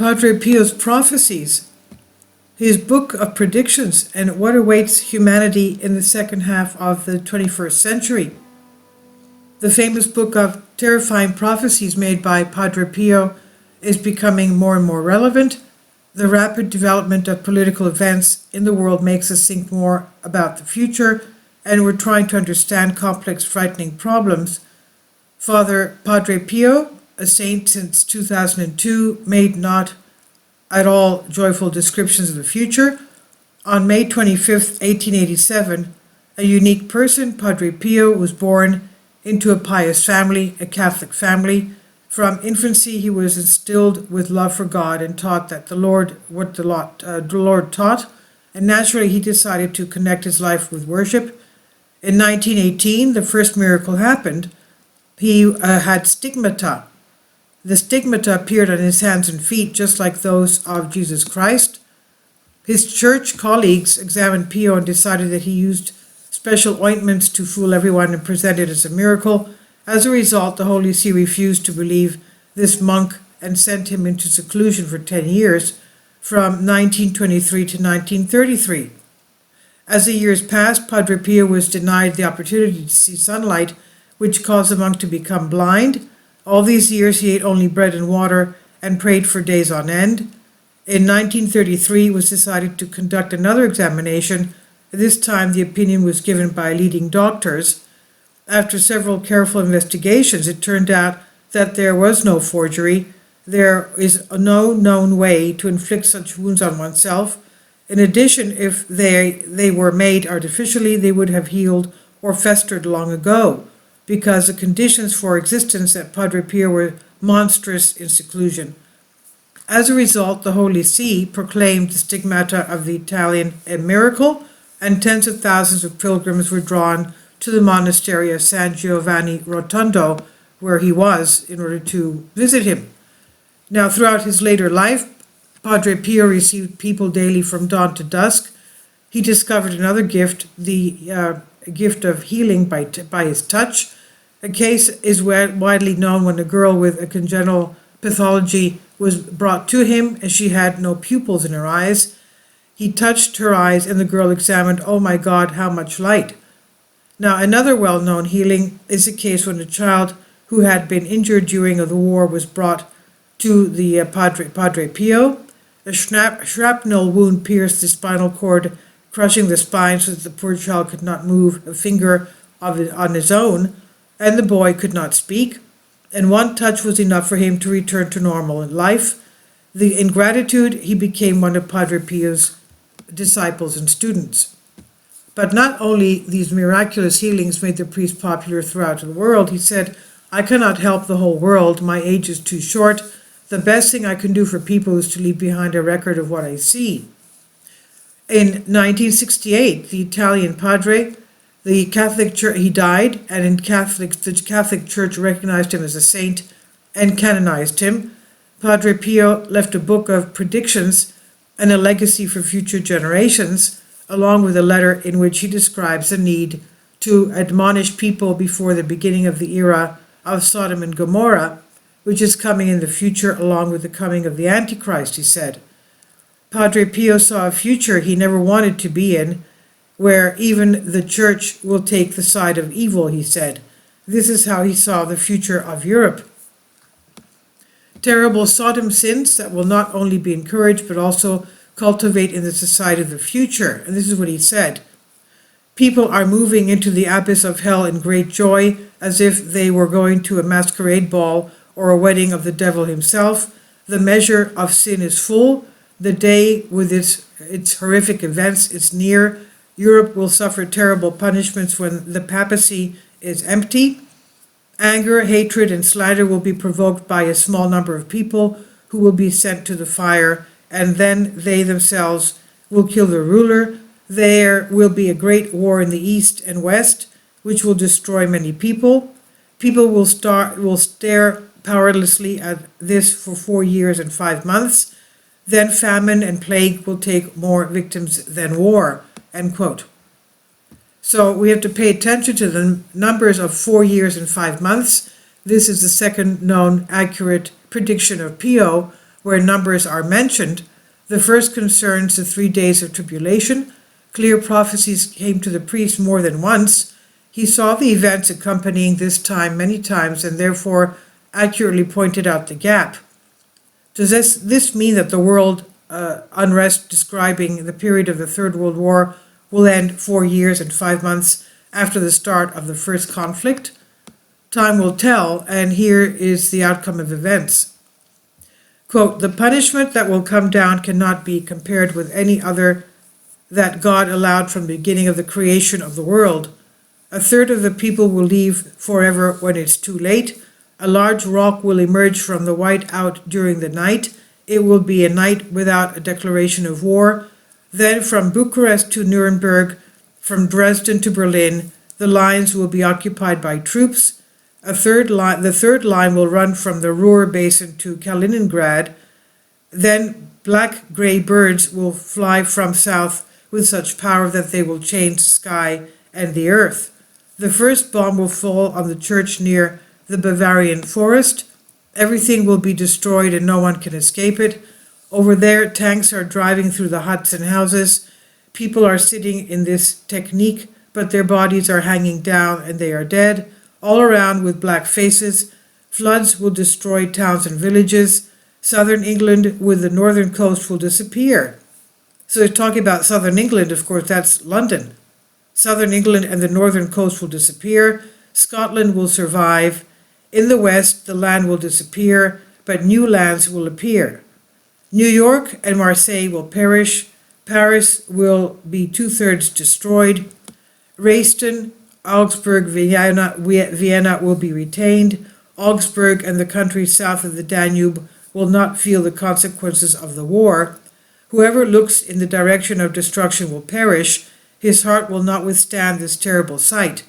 Padre Pio's Prophecies, his book of predictions and what awaits humanity in the second half of the 21st century. The famous book of terrifying prophecies made by Padre Pio is becoming more and more relevant. The rapid development of political events in the world makes us think more about the future, and we're trying to understand complex, frightening problems. Father Padre Pio, a saint since 2002, made not at all joyful descriptions of the future. On May 25th, 1887, a unique person, Padre Pio, was born into a pious family, a Catholic family. From infancy, he was instilled with love for God and taught that the Lord taught, and naturally he decided to connect his life with worship. In 1918, the first miracle happened. He had stigmata. The stigmata appeared on his hands and feet, just like those of Jesus Christ. His church colleagues examined Pio and decided that he used special ointments to fool everyone and present it as a miracle. As a result, the Holy See refused to believe this monk and sent him into seclusion for 10 years, from 1923 to 1933. As the years passed, Padre Pio was denied the opportunity to see sunlight, which caused the monk to become blind. All these years he ate only bread and water and prayed for days on end. In 1933 it was decided to conduct another examination. This time the opinion was given by leading doctors. After several careful investigations, it turned out that there was no forgery. There is no known way to inflict such wounds on oneself. In addition, if they were made artificially, they would have healed or festered long ago, because the conditions for existence at Padre Pio were monstrous in seclusion. As a result, the Holy See proclaimed the stigmata of the Italian a miracle, and tens of thousands of pilgrims were drawn to the monastery of San Giovanni Rotondo, where he was, in order to visit him. Now, throughout his later life, Padre Pio received people daily from dawn to dusk. He discovered another gift, the gift of healing by his touch. A case is widely known when a girl with a congenital pathology was brought to him and she had no pupils in her eyes. He touched her eyes and the girl examined, "Oh my God, how much light." Now, another well-known healing is a case when a child who had been injured during the war was brought to the Padre Pio. A shrapnel wound pierced the spinal cord, crushing the spine so that the poor child could not move a finger on his own, and the boy could not speak, and one touch was enough for him to return to normal life. In gratitude, he became one of Padre Pio's disciples and students. But not only these miraculous healings made the priest popular throughout the world. He said, "I cannot help the whole world. My age is too short. The best thing I can do for people is to leave behind a record of what I see." In 1968, the Italian padre, the Catholic Church, he died, and the Catholic Church recognized him as a saint and canonized him. Padre Pio left a book of predictions and a legacy for future generations, along with a letter in which he describes the need to admonish people before the beginning of the era of Sodom and Gomorrah, which is coming in the future along with the coming of the Antichrist, he said. Padre Pio saw a future he never wanted to be in, where even the church will take the side of evil, he said. This is how he saw the future of Europe. Terrible Sodom sins that will not only be encouraged, but also cultivate in the society of the future. And this is what he said. People are moving into the abyss of hell in great joy, as if they were going to a masquerade ball or a wedding of the devil himself. The measure of sin is full. The day with its horrific events is near. Europe will suffer terrible punishments when the papacy is empty. Anger, hatred, and slander will be provoked by a small number of people who will be sent to the fire, and then they themselves will kill the ruler. There will be a great war in the east and west, which will destroy many people. People will stare powerlessly at this for 4 years and 5 months. Then famine and plague will take more victims than war. End quote. So we have to pay attention to the numbers of 4 years and 5 months. This is the second known accurate prediction of Pio. where numbers are mentioned. The first concerns the 3 days of tribulation. Clear prophecies came to the priest more than once. He saw the events accompanying this time many times and therefore accurately pointed out the gap. Does this mean that the world unrest describing the period of the Third World War will end 4 years and 5 months after the start of the first conflict? Time will tell, and here is the outcome of events. Quote, "The punishment that will come down cannot be compared with any other that God allowed from the beginning of the creation of the world. A third of the people will leave forever when it's too late. A large rock will emerge from the whiteout during the night. It will be a night without a declaration of war. Then from Bucharest to Nuremberg, from Dresden to Berlin, the lines will be occupied by troops. The third line will run from the Ruhr Basin to Kaliningrad. Then black-gray birds will fly from south with such power that they will change the sky and the earth. The first bomb will fall on the church near the Bavarian forest. Everything will be destroyed and no one can escape it. Over there, tanks are driving through the huts and houses. People are sitting in this technique, but their bodies are hanging down and they are dead. All around with black faces. Floods will destroy towns and villages. Southern England with the northern coast will disappear." So talking about southern England, of course, that's London. Southern England and the northern coast will disappear. Scotland will survive. In the west, the land will disappear, but new lands will appear. New York and Marseille will perish. Paris will be 2/3 destroyed. Dresden, Augsburg, Vienna will be retained. Augsburg and the countries south of the Danube will not feel the consequences of the war. Whoever looks in the direction of destruction will perish. His heart will not withstand this terrible sight.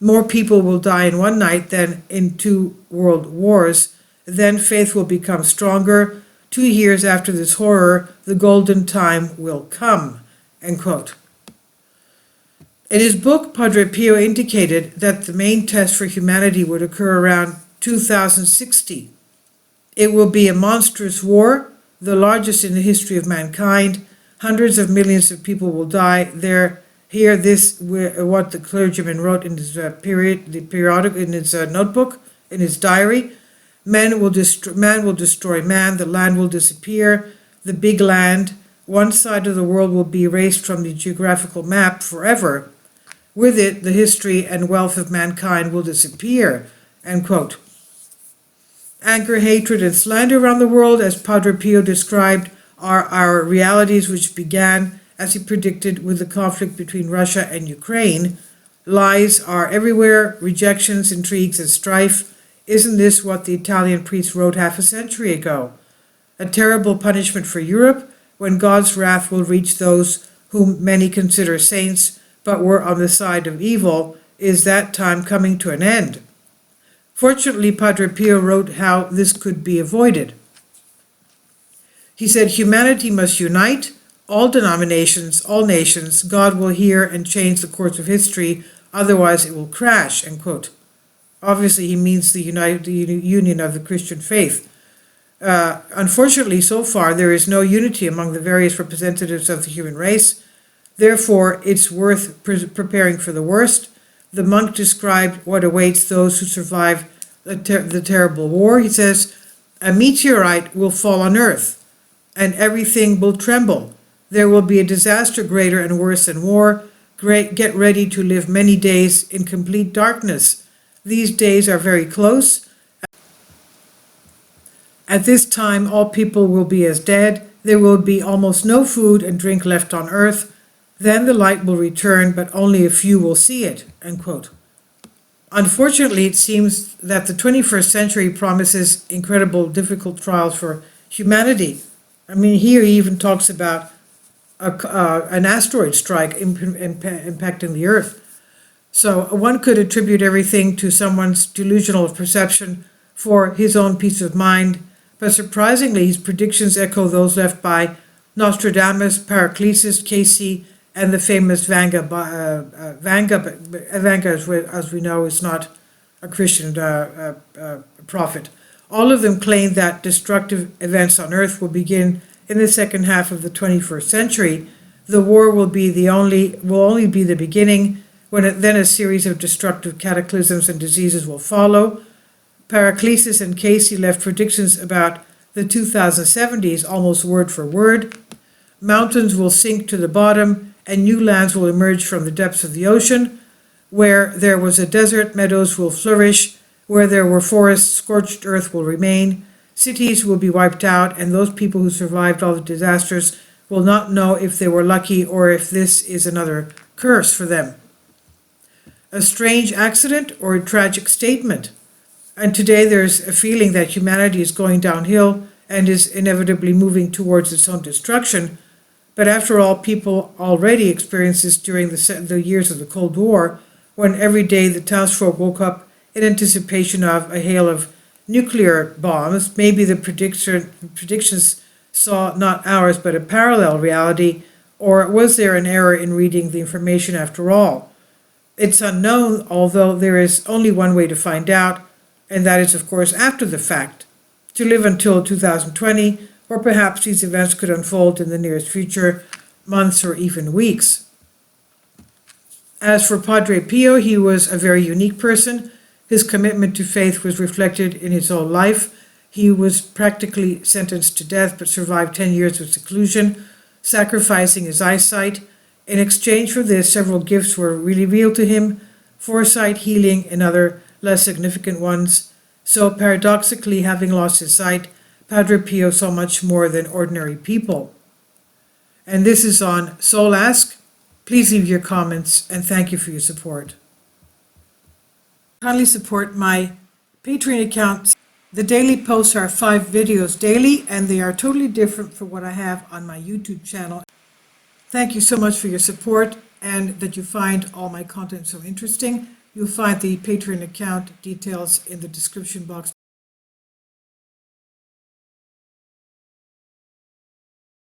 More people will die in one night than in 2 world wars. Then faith will become stronger. 2 years after this horror, the golden time will come." End quote. In his book, Padre Pio indicated that the main test for humanity would occur around 2060. It will be a monstrous war, the largest in the history of mankind. Hundreds of millions of people will die. What the clergyman wrote in his in his notebook, in his diary. Man will destroy man. The land will disappear. The big land, one side of the world will be erased from the geographical map forever. With it, the history and wealth of mankind will disappear. End quote. Anger, hatred, and slander around the world, as Padre Pio described, are our realities which began, as he predicted, with the conflict between Russia and Ukraine. Lies are everywhere, rejections, intrigues, and strife. Isn't this what the Italian priest wrote half a century ago? A terrible punishment for Europe, when God's wrath will reach those whom many consider saints, but were on the side of evil. Is that time coming to an end? Fortunately, Padre Pio wrote how this could be avoided. He said, "Humanity must unite, all denominations, all nations. God will hear and change the course of history, otherwise it will crash." End quote. Obviously, he means the union of the Christian faith. Unfortunately, so far, there is no unity among the various representatives of the human race. Therefore, it's worth preparing for the worst. The monk described what awaits those who survive the terrible war. He says, "A meteorite will fall on Earth, and everything will tremble. There will be a disaster greater and worse than war. Get ready to live many days in complete darkness. These days are very close. At this time, all people will be as dead. There will be almost no food and drink left on earth. Then the light will return, but only a few will see it." End quote. Unfortunately, it seems that the 21st century promises incredible, difficult trials for humanity. I mean, here he even talks about an asteroid strike impacting the Earth. So one could attribute everything to someone's delusional perception for his own peace of mind, but surprisingly, his predictions echo those left by Nostradamus, Paracelsus, Casey, and the famous Vanga. Vanga, as we know, is not a Christian prophet. All of them claim that destructive events on Earth will begin in the second half of the 21st century. The war will only be the beginning, then a series of destructive cataclysms and diseases will follow. Paracelsus and Casey left predictions about the 2070s almost word for word. Mountains will sink to the bottom and new lands will emerge from the depths of the ocean. Where there was a desert, meadows will flourish. Where there were forests, scorched earth will remain. Cities will be wiped out, and those people who survived all the disasters will not know if they were lucky or if this is another curse for them. A strange accident or a tragic statement. And today there's a feeling that humanity is going downhill and is inevitably moving towards its own destruction. But after all, people already experienced this during the years of the Cold War, when every day the townsfolk woke up in anticipation of a hail of nuclear bombs. Maybe the predictions saw not ours but a parallel reality, or was there an error in reading the information after all? It's unknown, although there is only one way to find out, and that is, of course, after the fact, to live until 2020, or perhaps these events could unfold in the nearest future, months or even weeks. As for Padre Pio, he was a very unique person. His commitment to faith was reflected in his whole life. He was practically sentenced to death, but survived 10 years of seclusion, sacrificing his eyesight. In exchange for this, several gifts were revealed to him: foresight, healing, and other less significant ones. So paradoxically, having lost his sight, Padre Pio saw much more than ordinary people. And this is on Soul Ask. Please leave your comments, and thank you for your support. Kindly support my Patreon account. The daily posts are 5 videos daily, and they are totally different from what I have on my YouTube channel. Thank you so much for your support, and that you find all my content so interesting. You'll find the Patreon account details in the description box